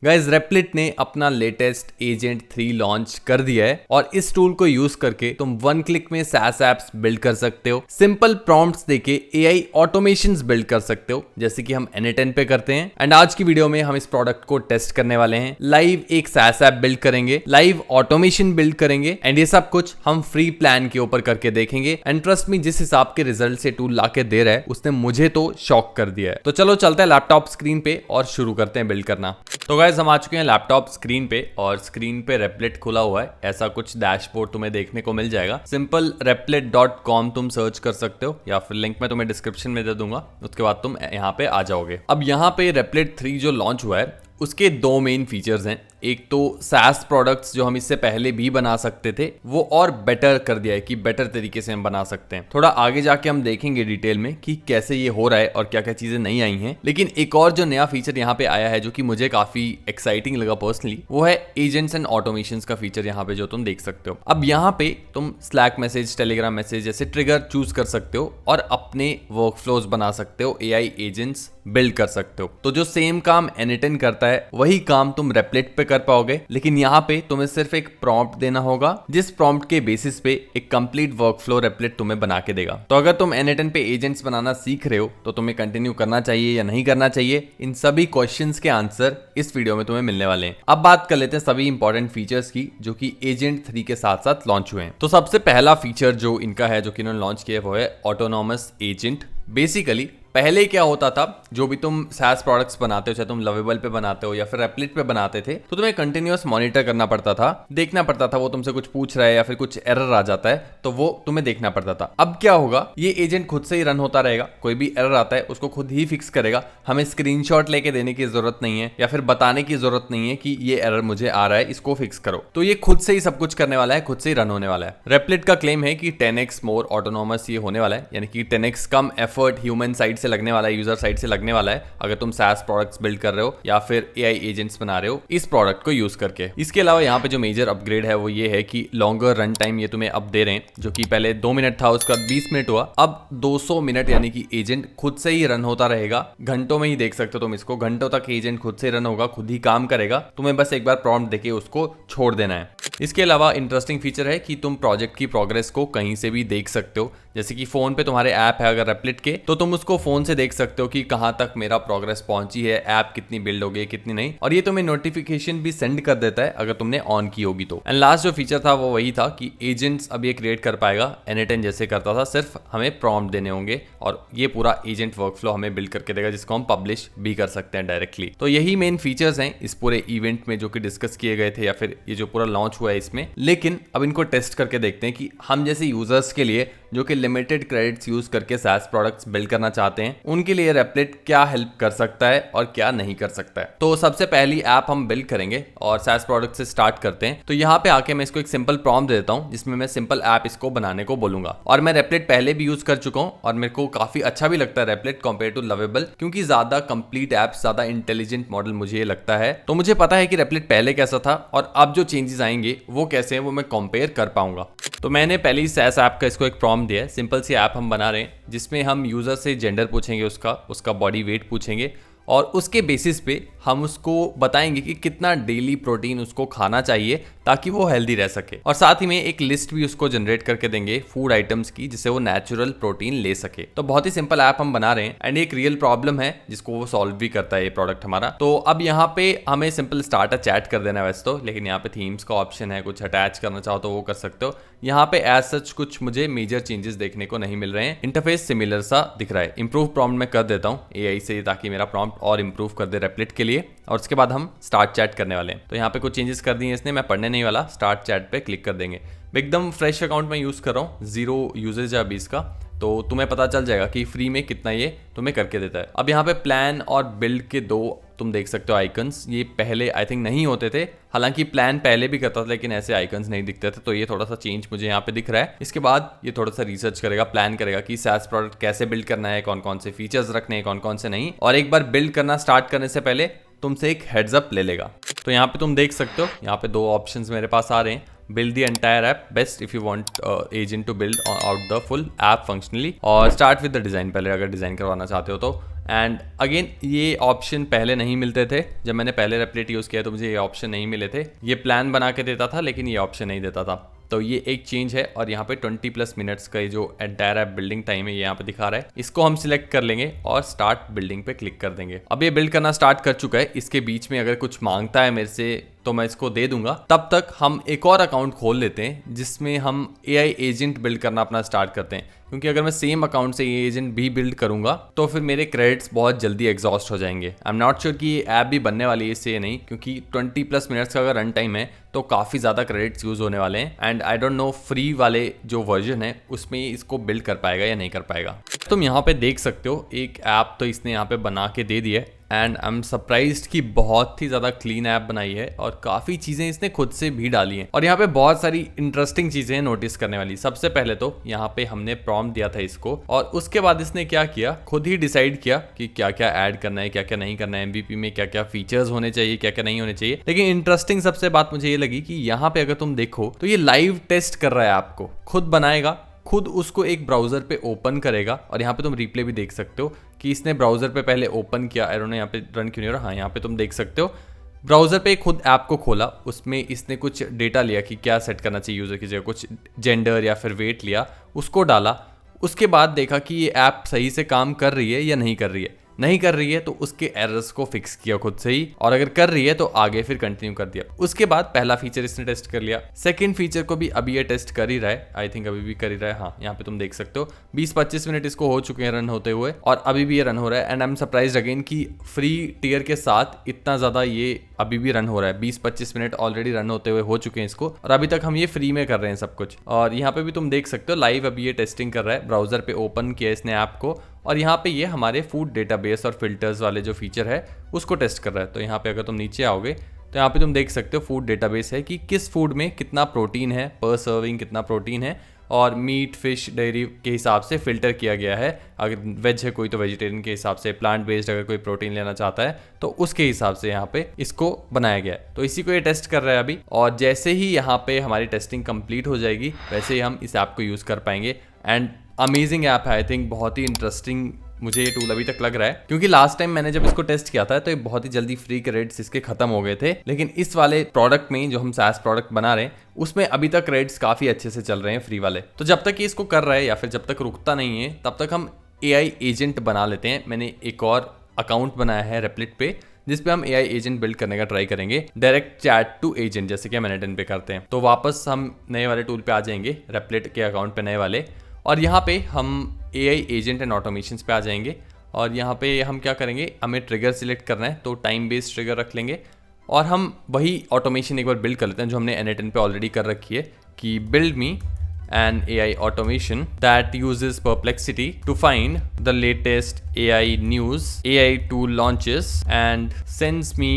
Guys रेप्लिट ने अपना latest agent 3 launch कर दिया है और इस टूल को यूज करके तुम वन क्लिक में SaaS एप्स बिल्ड कर सकते हो। सिंपल प्रॉम्प्ट्स देके एआई ऑटोमेशंस बिल्ड कर सकते हो जैसे कि हम N8N पे करते हैं। एंड आज की वीडियो में हम इस प्रोडक्ट को टेस्ट करने वाले हैं, लाइव एक SaaS ऐप बिल्ड करेंगे, लाइव ऑटोमेशन बिल्ड करेंगे एंड ये सब कुछ हम फ्री प्लान के ऊपर करके देखेंगे। एंड ट्रस्ट मी, जिस हिसाब के रिजल्ट से टूल लाके दे रहा है उसने मुझे तो शॉक कर दिया है। तो चलो चलते हैं लैपटॉप स्क्रीन पे और शुरू करते हैं बिल्ड करना। तो गाइस हम आ चुके हैं लैपटॉप स्क्रीन पे और स्क्रीन पे रेप्लिट खुला हुआ है। ऐसा कुछ डैशबोर्ड तुम्हें देखने को मिल जाएगा। सिंपल replit.com तुम सर्च कर सकते हो या फिर लिंक मैं तुम्हें डिस्क्रिप्शन में दे दूंगा, उसके बाद तुम यहाँ पे आ जाओगे। अब यहाँ पे रेप्लिट 3 जो लॉन्च हुआ है उसके दो मेन फीचर्स हैं। एक तो SaaS प्रोडक्ट्स जो हम इससे पहले भी बना सकते थे वो और बेटर कर दिया है कि बेटर तरीके से हम बना सकते हैं। थोड़ा आगे जाके हम देखेंगे डिटेल में कि कैसे ये हो रहा है और क्या क्या चीजें नई आई हैं। लेकिन एक और जो नया फीचर यहाँ पे आया है जो कि मुझे काफी एक्साइटिंग लगा पर्सनली, वो है एजेंट्स एंड ऑटोमेशंस का फीचर यहाँ पे जो तुम देख सकते हो। अब यहाँ पे तुम स्लैक मैसेज, टेलीग्राम मैसेज जैसे ट्रिगर चूज कर सकते हो और अपने वर्कफ्लोज बना सकते हो, एआई एजेंट्स बिल्ड कर सकते हो। तो जो सेम काम N8N करता है वही काम तुम रेप्लिट पे कर पाओगे, लेकिन यहाँ पे तुम्हें सिर्फ एक प्रॉम्प्ट देना होगा जिस प्रॉम्प्ट के बेसिस पे एक कंप्लीट वर्कफ्लो रेप्लिट तुम्हें बना के देगा। तो अगर तुम N8N पे एजेंट्स बनाना सीख रहे हो तो तुम्हें कंटिन्यू करना चाहिए या नहीं करना चाहिए, इन सभी क्वेश्चंस के आंसर इस वीडियो में तुम्हें मिलने वाले हैं। अब बात कर लेते हैं सभी इंपॉर्टेंट फीचर्स की जो कि एजेंट 3 के साथ साथ लॉन्च हुए हैं। तो सबसे पहला फीचर जो इनका है, जो कि इन्होंने लॉन्च किया, वो है ऑटोनॉमस एजेंट। बेसिकली पहले क्या होता था, जो भी तुम SaaS प्रोडक्ट्स बनाते हो, चाहे तुम लवेबल पे बनाते हो या फिर रेप्लिट पे बनाते थे, तो तुम्हें कंटिन्यूअस मॉनिटर करना पड़ता था, देखना पड़ता था वो तुमसे कुछ पूछ रहा है या फिर कुछ एरर आ जाता है तो वो तुम्हें देखना पड़ता था। अब क्या होगा, ये एजेंट खुद से ही रन होता रहेगा, कोई भी एरर आता है उसको खुद ही फिक्स करेगा। हमें स्क्रीनशॉट लेके देने की जरूरत नहीं है या फिर बताने की जरूरत नहीं है कि ये एरर मुझे आ रहा है, इसको फिक्स करो। तो ये खुद से ही सब कुछ करने वाला है, खुद से ही रन होने वाला है। रेप्लिट का क्लेम है कि 10x मोर ऑटोनॉमस ये होने वाला है, यानी कि 10x कम एफर्ट ह्यूमन साइड से लगने वाला है, यूजर साइड से लगने वाला है अगर तुम SaaS प्रोडक्ट्स बिल्ड कर रहे हो या फिर एआई एजेंट्स बना रहे हो इस प्रोडक्ट को यूज करके। इसके अलावा यहाँ पे जो मेजर अपग्रेड है वो ये है कि लॉन्गर रन टाइम ये तुम्हें अब दे रहे हैं, जो कि पहले 2 मिनट था उसका 20 मिनट हुआ, अब 200 मिनट, यानी कि एजेंट खुद से ही रन होता रहेगा। घंटों में ही देख सकते हो तुम इसको, घंटों तक एजेंट खुद से रन होगा, खुद ही काम करेगा, तुम्हें बस एक बार प्रॉम्प्ट देके उसको छोड़ देना है। इसके अलावा इंटरेस्टिंग फीचर है कि तुम प्रोजेक्ट की प्रोग्रेस को कहीं से भी देख सकते हो। जैसे कि फोन पे तुम्हारे ऐप है अगर रेप्लिट के, तो तुम उसको फोन से देख सकते हो कि कहां तक मेरा प्रोग्रेस पहुंची है, ऐप कितनी बिल्ड हो गई कितनी नहीं, और ये तुम्हें नोटिफिकेशन भी सेंड कर देता है अगर तुमने ऑन की होगी तो। एंड लास्ट जो फीचर था वो वही था कि एजेंट्स अब ये क्रिएट कर पाएगा N8N जैसे करता था, सिर्फ हमें प्रॉम्प्ट देने होंगे और ये पूरा एजेंट वर्कफ्लो हमें बिल्ड करके देगा जिसको हम पब्लिश भी कर सकते हैं डायरेक्टली। तो यही मेन फीचर्स हैं इस पूरे इवेंट में जो कि डिस्कस किए गए थे या फिर ये जो पूरा लॉन्च हुआ है इसमें। लेकिन अब इनको टेस्ट करके देखते हैं कि हम जैसे यूजर्स के लिए जो कि लिमिटेड क्रेडिट्स यूज करके SaaS प्रोडक्ट्स बिल्ड करना चाहते हैं उनके लिए रेप्लिट क्या हेल्प कर सकता है और क्या नहीं कर सकता है। तो सबसे पहली ऐप हम बिल्ड करेंगे और SaaS प्रोडक्ट से स्टार्ट करते हैं। तो यहाँ पे आके मैं इसको एक सिंपल प्रॉम्प्ट देता हूँ जिसमें मैं सिंपल ऐप इसको बनाने को बोलूंगा। और मैं रेप्लिट पहले भी यूज कर चुका हूँ और मेरे को काफी अच्छा भी लगता है रेप्लिट कंपेयर टू लवेबल, क्योंकि ज्यादा कंप्लीट ऐप, ज्यादा इंटेलिजेंट मॉडल मुझे लगता है। तो मुझे पता है कि रेप्लिट पहले कैसा था और अब जो चेंजेस आएंगे वो कैसे हैं वो मैं कंपेयर कर पाऊंगा। तो मैंने पहले ही SaaS ऐप का इसको एक प्रॉम्प्ट दिया है। सिंपल सी ऐप हम बना रहे हैं जिसमें हम यूजर से जेंडर पूछेंगे, उसका बॉडी वेट पूछेंगे और उसके बेसिस पे हम उसको बताएंगे कि कितना डेली प्रोटीन उसको खाना चाहिए ताकि वो हेल्दी रह सके, और साथ ही में एक लिस्ट भी उसको जनरेट करके देंगे फूड आइटम्स की जिससे वो नेचुरल प्रोटीन ले सके। तो बहुत ही सिंपल ऐप हम बना रहे हैं एंड एक रियल प्रॉब्लम है जिसको वो सॉल्व भी करता है ये प्रोडक्ट हमारा। तो अब यहाँ पे हमें सिंपल स्टार्ट अ चैट कर देना है वैसे तो, लेकिन यहाँ पे थीम्स का ऑप्शन है, कुछ अटैच करना चाहो तो वो कर सकते हो। यहाँ पे एज सच कुछ मुझे मेजर चेंजेस देखने को नहीं मिल रहे हैं, इंटरफेस सिमिलर सा दिख रहा है। इंप्रूव प्रॉम्प्ट में कर देता हूँ एआई से ताकि मेरा प्रॉम्प्ट और इंप्रूव कर दे रेप्लिट के लिए, और उसके बाद हम स्टार्ट चैट करने वाले हैं। तो यहाँ पे कुछ चेंजेस कर दिए इसने, मैं पढ़ने नहीं वाला, स्टार्ट चैट पे क्लिक कर देंगे। एकदम फ्रेश अकाउंट में यूज कर रहा हूँ, 0 यूजेज है अभी इसका, तो तुम्हें पता चल जाएगा कि फ्री में कितना ये तुम्हें करके देता है। अब यहाँ पे प्लान और बिल्ड के दो तुम देख सकते हो आइकन्स, ये पहले आई थिंक नहीं होते थे, हालांकि प्लान पहले भी करता था लेकिन ऐसे आइकन्स नहीं दिखते थे, तो ये थोड़ा सा चेंज मुझे यहाँ पे दिख रहा है। इसके बाद ये थोड़ा सा रिसर्च करेगा, प्लान करेगा कि SaaS प्रोडक्ट कैसे बिल्ड करना है, कौन कौन से फीचर्स रखने हैं, कौन कौन से नहीं, और एक बार बिल्ड करना स्टार्ट करने से पहले तुमसे एक हेड्स अप ले लेगा। तो यहाँ पे तुम देख सकते हो, यहाँ पे 2 ऑप्शंस मेरे पास आ रहे हैं। build the entire app best if you want agent to build out the full app functionally, और start with the design पहले अगर डिज़ाइन करवाना चाहते हो तो। एंड अगेन ये ऑप्शन पहले नहीं मिलते थे, जब मैंने पहले रेपलेट यूज़ किया तो मुझे ये ऑप्शन नहीं मिले थे। ये प्लान बना के देता था लेकिन ये ऑप्शन नहीं देता था, तो ये एक चेंज है। और यहाँ पे 20+ मिनट्स का ये जो एंटायर ऐप बिल्डिंग टाइम है ये यहाँ पे दिखा रहा है, इसको हम सिलेक्ट कर लेंगे और स्टार्ट बिल्डिंग पे क्लिक कर देंगे। अब ये बिल्ड करना स्टार्ट कर चुका है। इसके बीच में अगर कुछ मांगता है मेरे से तो मैं इसको दे दूंगा। तब तक हम एक और अकाउंट खोल लेते हैं जिसमें हम AI एजेंट बिल्ड करना अपना स्टार्ट करते हैं, क्योंकि अगर मैं सेम अकाउंट से ये एजेंट भी बिल्ड करूंगा तो फिर मेरे क्रेडिट्स बहुत जल्दी एग्जॉस्ट हो जाएंगे। आई एम नॉट श्योर कि ये ऐप भी बनने वाली है इससे नहीं, क्योंकि 20+ मिनट्स का अगर रन टाइम है तो काफ़ी ज़्यादा क्रेडिट्स यूज़ होने वाले हैं। And I don't know free वाले जो वर्जन है उसमें इसको बिल्ड कर पाएगा या नहीं कर पाएगा। तुम यहाँ पे देख सकते हो एक ऐप तो इसने यहाँ पे बना के दे दी है। एंड आई एम सरप्राइज्ड कि बहुत ही ज़्यादा क्लीन ऐप बनाई है और काफ़ी चीज़ें इसने खुद से भी डाली हैं। और यहाँ पे बहुत सारी इंटरेस्टिंग चीज़ें हैं नोटिस करने वाली। सबसे पहले तो यहाँ पे हमने प्रॉम्प्ट दिया था इसको, और उसके बाद इसने क्या किया, खुद ही डिसाइड किया कि क्या क्या ऐड करना है, क्या क्या नहीं करना है, MVP में क्या क्या फीचर्स होने चाहिए, क्या क्या नहीं होने चाहिए। लेकिन इंटरेस्टिंग सबसे बात मुझे ये लगी कि यहाँ पे अगर तुम देखो तो ये लाइव टेस्ट कर रहा है, आपको खुद बनाएगा, खुद उसको एक ब्राउजर पे ओपन करेगा। और यहाँ पे तुम रिप्ले भी देख सकते हो कि इसने ब्राउजर पे पहले ओपन किया, आई डोंट नो यहाँ पे रन क्यों नहीं हो रहा। हाँ, यहाँ पे तुम देख सकते हो ब्राउजर पे खुद ऐप को खोला, उसमें इसने कुछ डेटा लिया कि क्या सेट करना चाहिए यूजर की जगह, कुछ जेंडर या फिर वेट लिया, उसको डाला। उसके बाद देखा कि ये ऐप सही से काम कर रही है या नहीं कर रही है। नहीं कर रही है तो उसके एरर्स को फिक्स किया खुद से ही, और अगर कर रही है तो आगे फिर कंटिन्यू कर दिया। उसके बाद पहला फीचर इसने टेस्ट कर लिया, सेकंड फीचर को भी अभी ये टेस्ट कर ही रहा है, आई थिंक अभी भी कर ही रहा है। हाँ, यहाँ पे तुम देख सकते हो 20-25 मिनट इसको हो चुके हैं रन होते हुए, और अभी भी ये रन हो रहा है। And I am surprised again कि फ्री टियर के साथ इतना ज़्यादा ये अभी भी रन हो रहा है। 20-25 मिनट ऑलरेडी रन होते हुए हो चुके हैं इसको, और अभी तक हम ये फ्री में कर रहे हैं सब कुछ। और यहाँ पे भी तुम देख सकते हो लाइव अभी ये टेस्टिंग कर रहा है, ब्राउजर पे ओपन किया इसने ऐप को, और यहाँ पे ये हमारे फूड डेटाबेस और फिल्टर्स वाले जो फीचर है उसको टेस्ट कर रहा है। तो यहाँ पे अगर तुम नीचे आओगे तो यहाँ पे तुम देख सकते हो फूड डेटाबेस है कि किस फूड में कितना प्रोटीन है, पर सर्विंग कितना प्रोटीन है, और मीट, फिश, डेयरी के हिसाब से फिल्टर किया गया है। अगर वेज है कोई तो वेजिटेरियन के हिसाब से, प्लांट बेस्ड अगर कोई प्रोटीन लेना चाहता है तो उसके हिसाब से यहाँ पे इसको बनाया गया है। तो इसी को ये टेस्ट कर रहा है अभी, और जैसे ही यहाँ पे हमारी टेस्टिंग कंप्लीट हो जाएगी वैसे ही हम इस ऐप को यूज़ कर पाएंगे। एंड अमेजिंग ऐप है, आई थिंक बहुत ही इंटरेस्टिंग मुझे ये टूल अभी तक लग रहा है, क्योंकि लास्ट टाइम मैंने जब इसको टेस्ट किया था तो ये बहुत ही जल्दी फ्री क्रेडिट्स इसके खत्म हो गए थे। लेकिन इस वाले प्रोडक्ट में जो हम SaaS प्रोडक्ट बना रहे हैं उसमें अभी तक क्रेडिट्स काफ़ी अच्छे से चल रहे हैं फ्री वाले। तो जब तक ये इसको कर रहा है या फिर जब तक रुकता नहीं है तब तक हम AI एजेंट बना लेते हैं। मैंने एक और अकाउंट बनाया है रेपलेट पे जिस पे हम AI एजेंट बिल्ड करने का ट्राई करेंगे, डायरेक्ट चैट टू एजेंट, जैसे कि हम N8N पे करते हैं। तो वापस हम नए वाले टूल पे आ जाएंगे, रेपलेट के अकाउंट पे नए वाले, और यहाँ पे हम AI एजेंट एंड ऑटोमेशन पे आ जाएंगे। और यहाँ पे हम क्या करेंगे, हमें ट्रिगर सिलेक्ट करना है तो टाइम बेस्ड ट्रिगर रख लेंगे, और हम वही ऑटोमेशन एक बार बिल्ड कर लेते हैं जो हमने N8N पे ऑलरेडी कर रखी है कि build me an AI automation that uses Perplexity to find the latest AI news, AI tool launches and sends me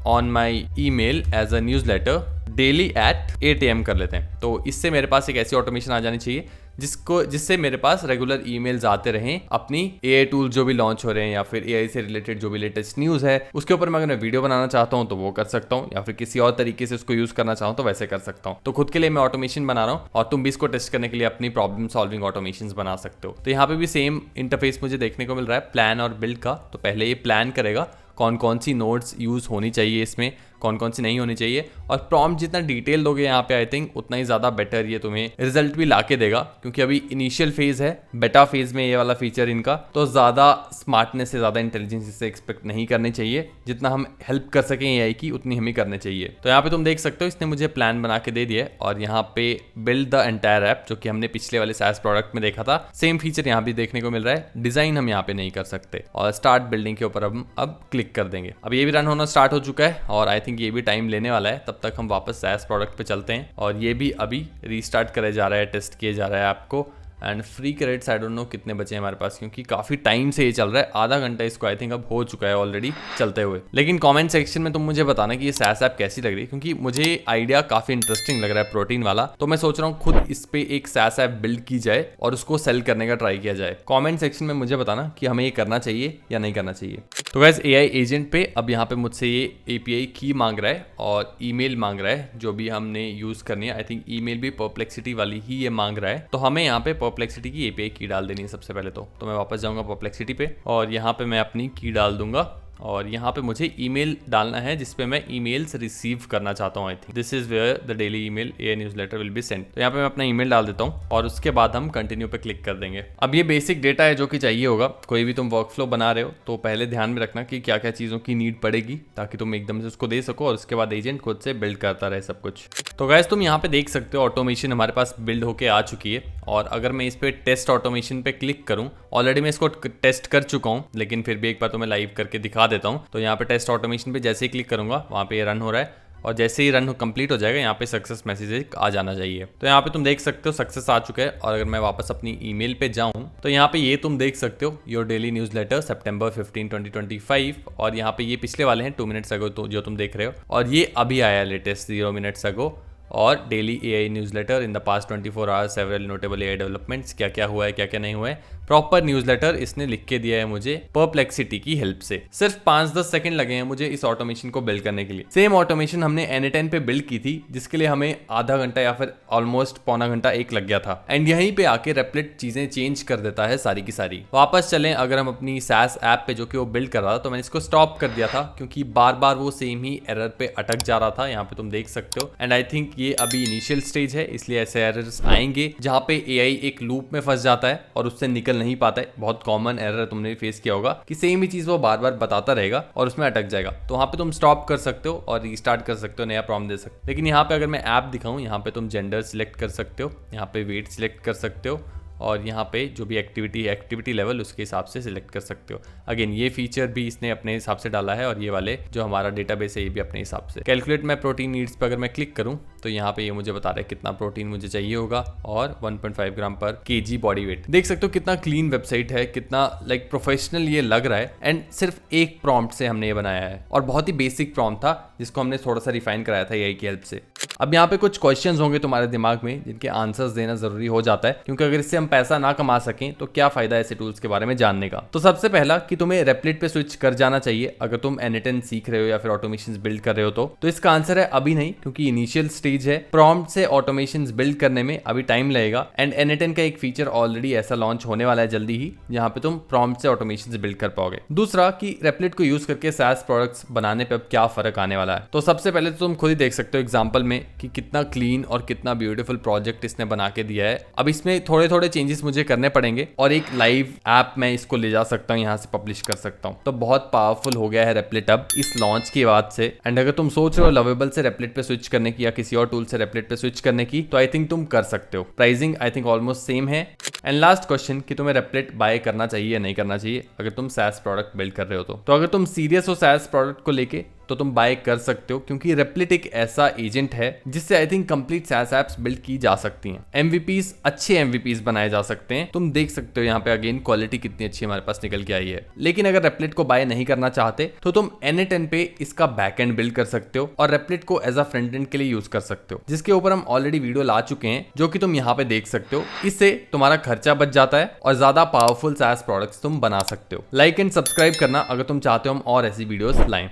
on my email as a newsletter daily at 8 AM कर लेते हैं। तो इससे मेरे पास एक ऐसी ऑटोमेशन आ जानी चाहिए जिससे मेरे पास रेगुलर ईमेल्स आते रहें अपनी AI टूल जो भी लॉन्च हो रहे हैं या फिर AI से रिलेटेड जो भी लेटेस्ट न्यूज़ है उसके ऊपर। मैं अगर वीडियो बनाना चाहता हूं तो वो कर सकता हूं, या फिर किसी और तरीके से उसको यूज़ करना चाहूँ तो वैसे कर सकता हूँ। तो खुद के लिए मैं ऑटोमेशन बना रहा हूँ और तुम भी इसको टेस्ट करने के लिए अपनी प्रॉब्लम सॉल्विंग ऑटोमेशन बना सकते हो। तो यहाँ पे भी सेम इंटरफेस मुझे देखने को मिल रहा है प्लान और बिल्ड का। तो पहले ये प्लान करेगा कौन कौन सी नोड्स यूज़ होनी चाहिए इसमें, कौन कौन सी नहीं होनी चाहिए, और प्रॉम्प्ट जितना डिटेल दोगे यहाँ पे आई थिंक उतना ही ज़्यादा बेटर ये तुम्हें रिजल्ट भी लाके देगा, क्योंकि अभी इनिशियल फेज है, बेटा फेज में ये वाला फीचर इनका। तो ज़्यादा स्मार्टनेस से, ज़्यादा इंटेलिजेंस इससे एक्सपेक्ट नहीं करनी चाहिए। जितना हम हेल्प कर सकें AI की उतनी हमें करनी चाहिए। तो यहाँ पे तुम देख सकते हो इसने मुझे प्लान बना के दे दिया है, और यहाँ पे बिल्ड द एंटायर ऐप जो कि हमने पिछले वाले SaaS प्रोडक्ट में देखा था, सेम फीचर यहाँ भी देखने को मिल रहा है। डिज़ाइन हम यहाँ पे नहीं कर सकते, और स्टार्ट बिल्डिंग के ऊपर हम अब क्लिक कर देंगे। अब ये भी रन होना स्टार्ट हो चुका है, और आई थिंक ये भी टाइम लेने वाला है। तब तक हम वापस SaaS प्रोडक्ट पे चलते हैं, और ये भी अभी रीस्टार्ट करे जा रहा है, टेस्ट किए जा रहा है ऐप को। And free credits I don't know कितने बचे हैं हमारे पास, क्योंकि काफी टाइम से ये चल रहा है, आधा घंटा इसको आई थिंक अब हो चुका है ऑलरेडी चलते हुए। लेकिन कमेंट सेक्शन में तुम मुझे बताना कि ये SaaS ऐप कैसी लग रही है, क्योंकि मुझे आइडिया काफी इंटरेस्टिंग लग रहा है प्रोटीन वाला। तो मैं सोच रहा हूँ खुद इस पे एक SaaS ऐप बिल्ड की जाए और उसको सेल करने का ट्राई किया जाए। कमेंट सेक्शन में मुझे बताना कि हमें ये करना चाहिए या नहीं करना चाहिए। तो गाइस AI एजेंट पे अब यहाँ पे मुझसे ये API की मांग रहा है और ईमेल मांग रहा है जो भी हमने यूज करनी है। आई थिंक ईमेल भी परप्लेक्सिटी वाली ही ये मांग रहा है, तो हमें यहाँ पे परप्लेक्सिटी की API की डाल देनी है सबसे पहले। तो मैं वापस जाऊंगा परप्लेक्सिटी पे और यहाँ पे मैं अपनी की डाल दूंगा और यहाँ पे मुझे ईमेल डालना है जिसपे मैं ईमेल्स रिसीव करना चाहता हूँ। I think this is where the daily email AI newsletter will be sent. तो यहाँ पे मैं अपना ईमेल डाल देता हूँ और उसके बाद हम कंटिन्यू पे क्लिक कर देंगे। अब ये बेसिक डेटा है जो कि चाहिए होगा। कोई भी तुम वर्कफ्लो बना रहे हो तो पहले ध्यान में रखना कि क्या क्या चीज़ों की नीड पड़ेगी, ताकि तुम एकदम से उसको दे सको और उसके बाद एजेंट खुद से बिल्ड करता रहे सब कुछ। तो गाइस तुम यहाँ पे देख सकते हो ऑटोमेशन हमारे पास बिल्ड होके आ चुकी है। और अगर मैं इस पे टेस्ट ऑटोमेशन पे क्लिक करूँ, ऑलरेडी मैं इसको टेस्ट कर चुका हूँ, लेकिन फिर भी एक बार तो मैं लाइव करके दिखा देता हूँ। तो यहाँ पे टेस्ट ऑटोमेशन पे जैसे ही क्लिक करूंगा वहाँ पे ये रन हो रहा है और जैसे ही रन कंप्लीट हो जाएगा यहाँ पे सक्सेस मैसेज आ जाना चाहिए। तो यहाँ पे तुम देख सकते हो सक्सेस आ चुका है। और अगर मैं वापस अपनी ईमेल पे जाऊँ तो यहाँ पे ये तुम देख सकते हो योर डेली न्यूज़लेटर September 15, 2025 और यहाँ पे ये पिछले वाले हैं 2 मिनट्स अगो तो जो तुम देख रहे हो, और ये अभी आया लेटेस्ट 0 मिनट्स अगो। और daily AI newsletter in the past 24 hours several notable AI developments, क्या क्या हुआ है क्या क्या नहीं हुआ है। प्रॉपर न्यूज़लेटर इसने लिख के दिया है मुझे परप्लेक्सिटी की हेल्प से। सिर्फ 5-10 सेकंड लगे हैं मुझे इस ऑटोमेशन को बिल्ड करने के लिए। सेम ऑटोमेशन हमने N10 पे बिल्ड की थी जिसके लिए हमें आधा घंटा या फिर ऑलमोस्ट पौना घंटा एक लग गया था। एंड यहीं पे आके रेप्लिट चीजें चेंज कर देता है सारी की सारी। वापस चलें अगर हम अपनी SaaS ऐप पे जो कि वो बिल्ड कर रहा था, तो मैंने इसको स्टॉप कर दिया था क्योंकि बार बार वो सेम ही एरर पे अटक जा रहा था। यहाँ पे तुम देख सकते हो। एंड आई थिंक ये अभी इनिशियल स्टेज है, इसलिए ऐसे एरर्स आएंगे जहाँ पे AI एक लूप में फंस जाता है और उससे निकल नहीं पाता है। बहुत कॉमन एरर तुमने फेस किया होगा कि सेम ही चीज वो बार बार बताता रहेगा और उसमें अटक जाएगा। तो वहाँ पे तुम स्टॉप कर सकते हो और रीस्टार्ट कर सकते हो, नया प्रॉम्प्ट दे सकते हो। लेकिन यहाँ पे अगर मैं ऐप दिखाऊं, यहाँ पे तुम जेंडर सिलेक्ट कर सकते हो, यहाँ पे वेट सिलेक्ट कर सकते हो और यहाँ पे जो भी एक्टिविटी लेवल उसके हिसाब से सिलेक्ट कर सकते हो। अगेन ये फीचर भी इसने अपने हिसाब से डाला है और ये वाले जो हमारा डेटाबेस है ये भी अपने हिसाब से। कैलकुलेट माय प्रोटीन नीड्स पर अगर मैं क्लिक करूँ तो यहाँ पे ये मुझे बता रहा है कितना प्रोटीन मुझे चाहिए होगा और 1.5 ग्राम पर kg बॉडी वेट। देख सकते हो कितना क्लीन वेबसाइट है, कितना लाइक प्रोफेशनल ये लग रहा है। एंड सिर्फ एक प्रॉम्प्ट से हमने ये बनाया है और बहुत ही बेसिक प्रॉम्प्ट था जिसको हमने थोड़ा सा रिफाइन कराया था AI की हेल्प से। अब यहाँ पे कुछ क्वेश्चंस होंगे तुम्हारे दिमाग में जिनके आंसर्स देना जरूरी हो जाता है, क्योंकि अगर इससे हम पैसा ना कमा सकें तो क्या फायदा ऐसे टूल्स के बारे में जानने का। तो सबसे पहला कि तुम्हें रेप्लिट पे स्विच कर जाना चाहिए अगर तुम N10 सीख रहे हो या फिर ऑटोमेशंस बिल्ड कर रहे हो। तो इसका आंसर है अभी नहीं, क्योंकि इनिशियल स्टेज है। प्रॉम्प्ट से ऑटोमेशंस बिल्ड करने में अभी टाइम लगेगा। एंड N10 का एक फीचर ऑलरेडी ऐसा लॉन्च होने वाला है जल्दी ही, जहां पे तुम प्रॉम्प्ट से ऑटोमेशंस बिल्ड कर पाओगे। दूसरा कि रेप्लिट को यूज करके SaaS प्रोडक्ट्स बनाने पे अब क्या फर्क आने वाला है। तो सबसे पहले तो तुम खुद ही देख सकते हो एग्जांपल में कि कितना क्लीन और कितना ब्यूटीफुल प्रोजेक्ट इसने बना के दिया है। अब इसमें थोड़े थोड़े चेंजेस मुझे करने पड़ेंगे और एक लाइव ऐप मैं इसको ले जा सकता हूँ, यहाँ से पब्लिश कर सकता हूँ। तो बहुत पावरफुल हो गया है रेप्लिट अब इस लॉन्च के बाद से। एंड अगर तुम सोच रहे हो लवेबल से रेप्लिट पे स्विच करने की या किसी और टूल से रेप्लिट पे स्विच करने की, तो आई थिंक तुम कर सकते हो। Pricing I think almost same है। एंड लास्ट क्वेश्चन कि तुम्हें रेप्लिट बाय करना चाहिए या नहीं करना चाहिए अगर तुम SaaS प्रोडक्ट बिल्ड कर रहे हो। तो अगर तुम सीरियस हो SaaS प्रोडक्ट को लेके तो तुम बाय कर सकते हो, क्योंकि रेप्लिट एक ऐसा एजेंट है जिससे I think complete SaaS apps build की जा सकती हैं। MVPs अच्छे MVPs बनाए जा सकते हैं। तुम देख सकते हो यहाँ पे अगेन क्वालिटी कितनी अच्छी हमारे पास निकल के आई है। लेकिन अगर रेप्लिट को बाय नहीं करना चाहते तो तुम N10 पे इसका बैकएंड बिल्ड कर सकते हो और रेप्लिट को एज अ फ्रंट एंड के लिए यूज कर सकते हो, जिसके ऊपर हम ऑलरेडी वीडियो ला चुके हैं जो कि तुम यहाँ पे देख सकते हो। इससे तुम्हारा खर्चा बच जाता है और ज्यादा पावरफुल SaaS प्रोडक्ट्स तुम बना सकते हो। लाइक एंड सब्सक्राइब करना अगर तुम चाहते हो हम और ऐसी वीडियोस लाएं।